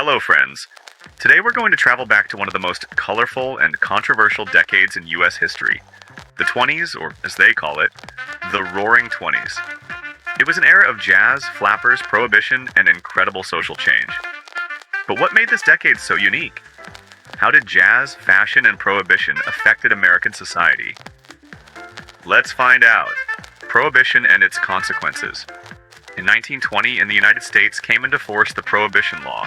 Hello, friends. Today we're going to travel back to one of the most colorful and controversial decades in U.S. history. The 20s, or as they call it, the Roaring 20s. It was an era of jazz, flappers, prohibition, and incredible social change. But what made this decade so unique? How did jazz, fashion, and prohibition affected American society? Let's find out. Prohibition and its consequences. In 1920, in the United States came into force the Prohibition Law,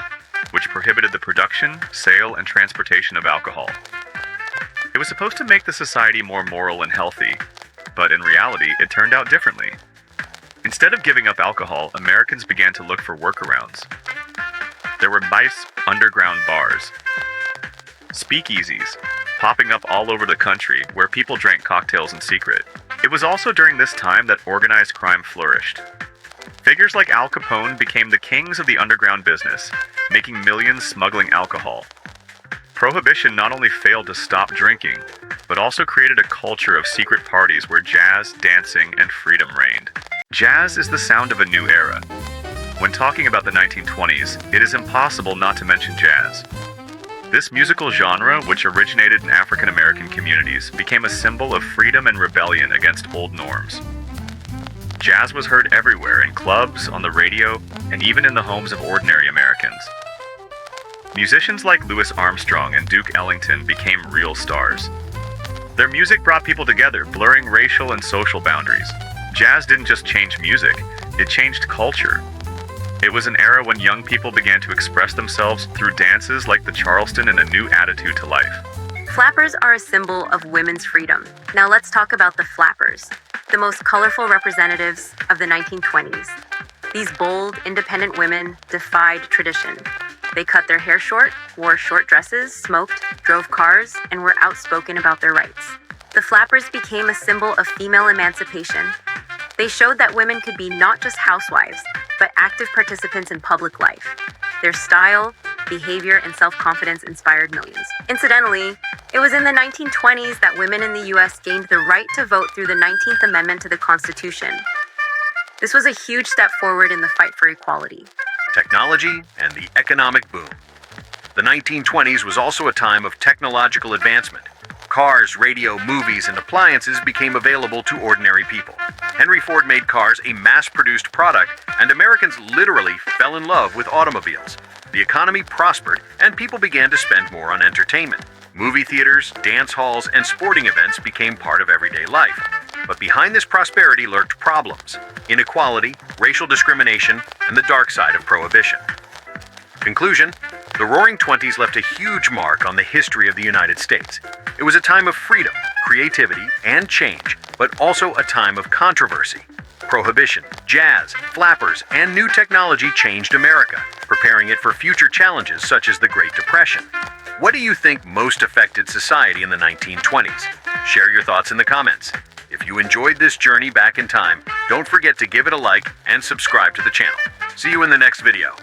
which prohibited the production, sale, and transportation of alcohol. It was supposed to make the society more moral and healthy, but in reality, it turned out differently. Instead of giving up alcohol, Americans began to look for workarounds. There were nice underground bars, speakeasies, popping up all over the country where people drank cocktails in secret. It was also during this time that organized crime flourished. Figures like Al Capone became the kings of the underground business, making millions smuggling alcohol. Prohibition not only failed to stop drinking, but also created a culture of secret parties where jazz, dancing, and freedom reigned. Jazz is the sound of a new era. When talking about the 1920s, it is impossible not to mention jazz. This musical genre, which originated in African American communities, became a symbol of freedom and rebellion against old norms. Jazz was heard everywhere, in clubs, on the radio, and even in the homes of ordinary Americans. Musicians like Louis Armstrong and Duke Ellington became real stars. Their music brought people together, blurring racial and social boundaries. Jazz didn't just change music, it changed culture. It was an era when young people began to express themselves through dances like the Charleston and a new attitude to life. Flappers are a symbol of women's freedom. Now let's talk about the flappers, the most colorful representatives of the 1920s. These bold, independent women defied tradition. They cut their hair short, wore short dresses, smoked, drove cars, and were outspoken about their rights. The flappers became a symbol of female emancipation. They showed that women could be not just housewives, but active participants in public life. Their style, behavior, and self-confidence inspired millions. Incidentally, it was in the 1920s that women in the U.S. gained the right to vote through the 19th Amendment to the Constitution. This was a huge step forward in the fight for equality. Technology and the economic boom. The 1920s was also a time of technological advancement. Cars, radio, movies, and appliances became available to ordinary people. Henry Ford made cars a mass-produced product, and Americans literally fell in love with automobiles. The economy prospered, and people began to spend more on entertainment. Movie theaters, dance halls, and sporting events became part of everyday life. But behind this prosperity lurked problems: inequality, racial discrimination, and the dark side of prohibition. Conclusion: the Roaring Twenties left a huge mark on the history of the United States. It was a time of freedom, creativity, and change, but also a time of controversy. Prohibition, jazz, flappers, and new technology changed America, preparing it for future challenges such as the Great Depression. What do you think most affected society in the 1920s? Share your thoughts in the comments. If you enjoyed this journey back in time, don't forget to give it a like and subscribe to the channel. See you in the next video.